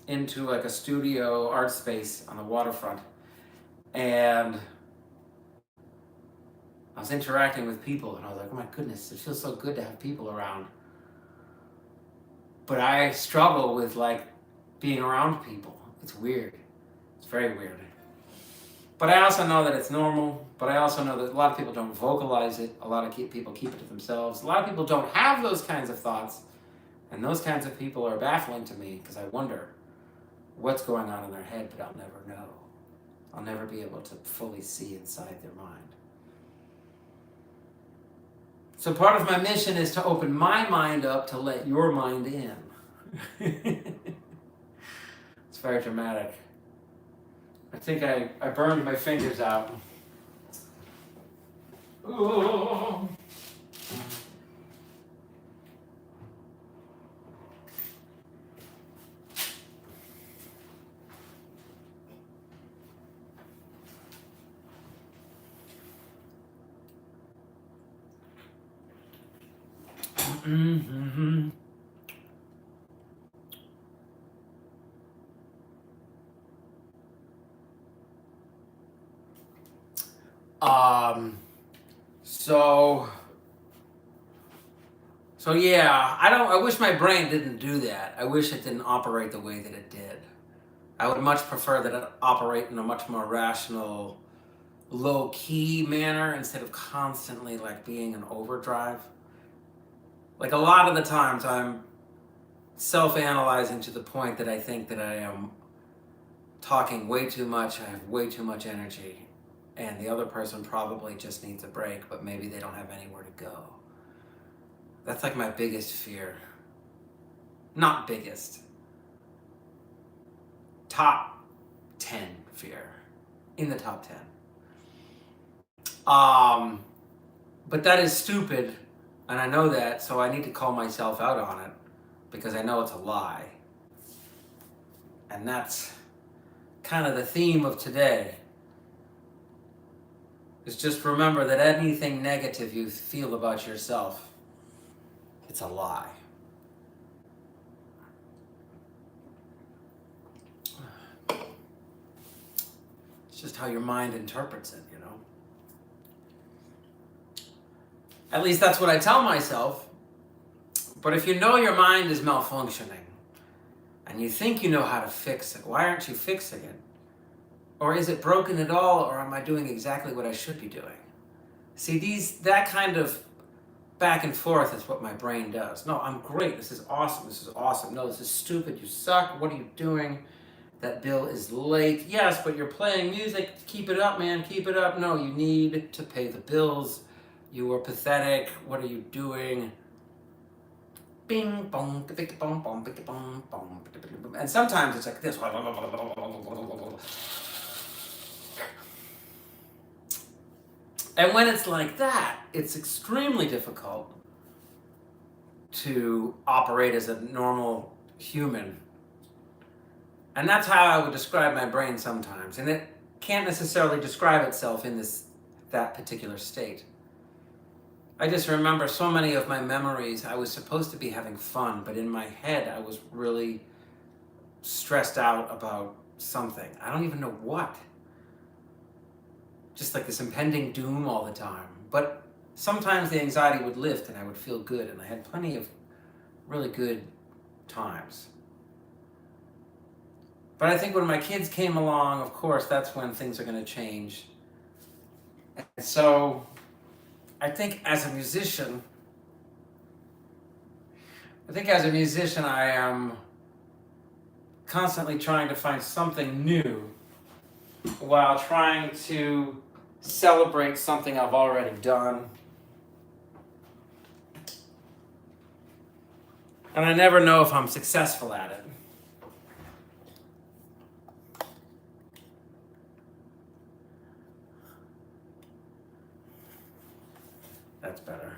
Speaker 1: into like a studio art space on the waterfront. And I was interacting with people and I was like, oh my goodness, it feels so good to have people around. But I struggle with like being around people. It's weird. It's very weird. But I also know that it's normal. But I also know that a lot of people don't vocalize it. A lot of people keep it to themselves. A lot of people don't have those kinds of thoughts. And those kinds of people are baffling to me because I wonder what's going on in their head, but I'll never know. I'll never be able to fully see inside their mind. So part of my mission is to open my mind up to let your mind in. It's very dramatic. I think I burned my fingers out. Oh. Mm-hmm. So yeah, I wish my brain didn't do that. I wish it didn't operate the way that it did. I would much prefer that it operate in a much more rational, low-key manner instead of constantly like being in overdrive. Like a lot of the times I'm self-analyzing to the point that I think that I am talking way too much, I have way too much energy, and the other person probably just needs a break, but maybe they don't have anywhere to go. That's like my biggest fear. Not biggest. top 10 fear. In the top 10. But that is stupid, and I know that, so I need to call myself out on it, because I know it's a lie. And that's kind of the theme of today. Is just remember that anything negative you feel about yourself, it's a lie. It's just how your mind interprets it, you know? At least that's what I tell myself. But if you know your mind is malfunctioning, and you think you know how to fix it, why aren't you fixing it? Or is it broken at all, or am I doing exactly what I should be doing? See, that kind of back and forth is what my brain does. No, I'm great. This is awesome. This is awesome. No, this is stupid. You suck. What are you doing? That bill is late. Yes, but you're playing music. Keep it up, man. Keep it up. No, you need to pay the bills. You are pathetic. What are you doing? Bing, bong, bing, bong, bong, bing, bong, bong. And sometimes it's like this. And when it's like that, it's extremely difficult to operate as a normal human. And that's how I would describe my brain sometimes. And it can't necessarily describe itself in that particular state. I just remember so many of my memories. I was supposed to be having fun, but in my head I was really stressed out about something. I don't even know what. Just like this impending doom all the time. But sometimes the anxiety would lift and I would feel good, and I had plenty of really good times. But I think when my kids came along, of course, that's when things are going to change. And so I think as a musician, I am constantly trying to find something new while trying to celebrate something I've already done. And I never know if I'm successful at it. That's better.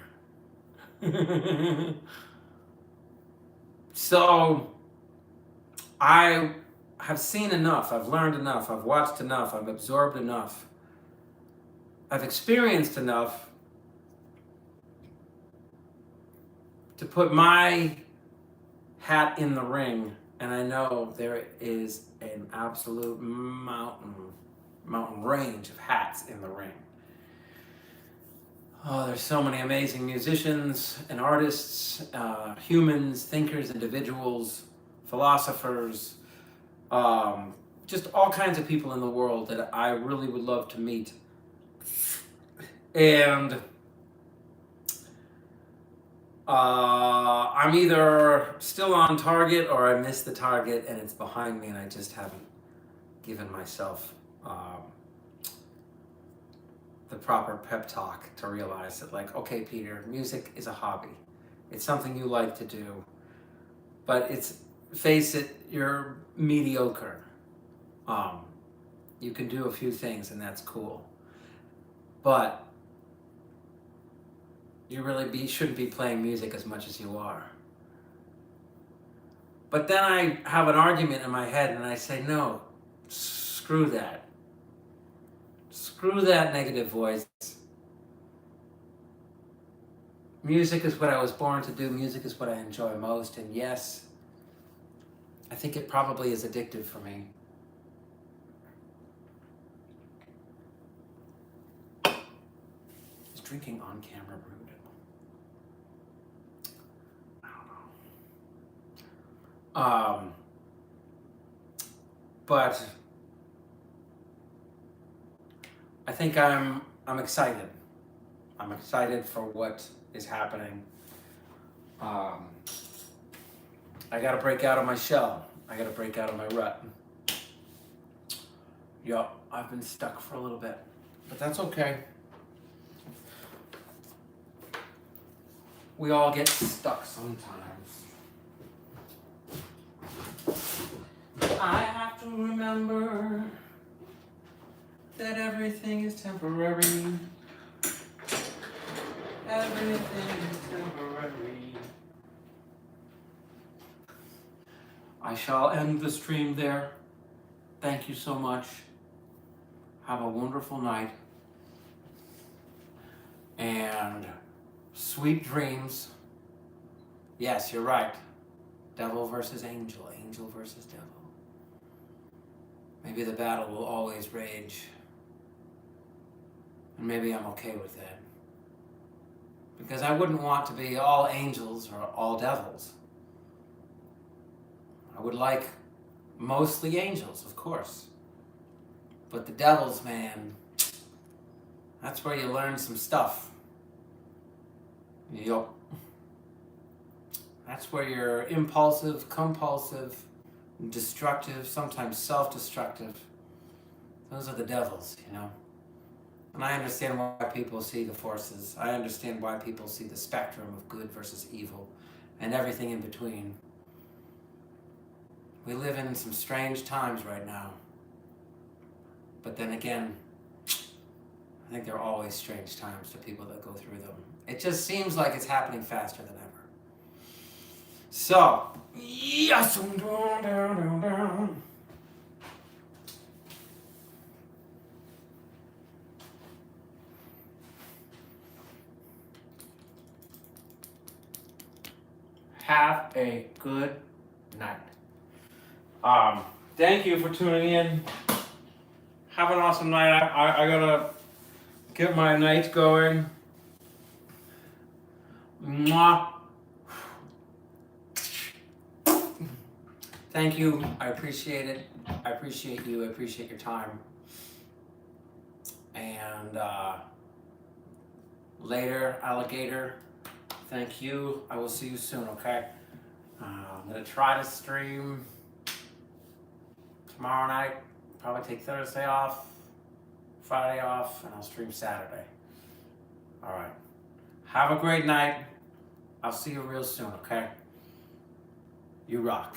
Speaker 1: So, I have seen enough, I've learned enough, I've watched enough, I've absorbed enough, I've experienced enough to put my hat in the ring, and I know there is an absolute mountain range of hats in the ring. Oh, there's so many amazing musicians and artists, humans, thinkers, individuals, philosophers, just all kinds of people in the world that I really would love to meet. And I'm either still on target or I missed the target and it's behind me and I just haven't given myself the proper pep talk to realize that, like, okay, Peter, music is a hobby. It's something you like to do. But face it, you're mediocre. You can do a few things and that's cool. But you really shouldn't be playing music as much as you are. But then I have an argument in my head and I say, no, screw that. Screw that negative voice. Music is what I was born to do. Music is what I enjoy most. And yes, I think it probably is addictive for me. Is drinking on camera rude? I don't know. But I think I'm excited. I'm excited for what is happening. I gotta break out of my shell. I gotta break out of my rut. Yup, I've been stuck for a little bit, but that's okay. We all get stuck sometimes. I have to remember that everything is temporary. Everything is temporary. I shall end the stream there. Thank you so much. Have a wonderful night. And sweet dreams. Yes, you're right. Devil versus angel, angel versus devil. Maybe the battle will always rage. And maybe I'm okay with that. Because I wouldn't want to be all angels or all devils. I would like mostly angels, of course. But the devils, man, that's where you learn some stuff. Yup. That's where you're impulsive, compulsive, destructive, sometimes self-destructive. Those are the devils, you know. And I understand why people see the forces. I understand why people see the spectrum of good versus evil and everything in between. We live in some strange times right now. But then again, I think there are always strange times to people that go through them. It just seems like it's happening faster than ever. So, yes, down. Have a good night. Thank you for tuning in. Have an awesome night. I gotta get my night going. Mwah. Thank you. I appreciate it. I appreciate you. I appreciate your time. And later, alligator. Thank you. I will see you soon, okay? I'm going to try to stream tomorrow night. Probably take Thursday off, Friday off, and I'll stream Saturday. All right. Have a great night. I'll see you real soon, okay? You rock.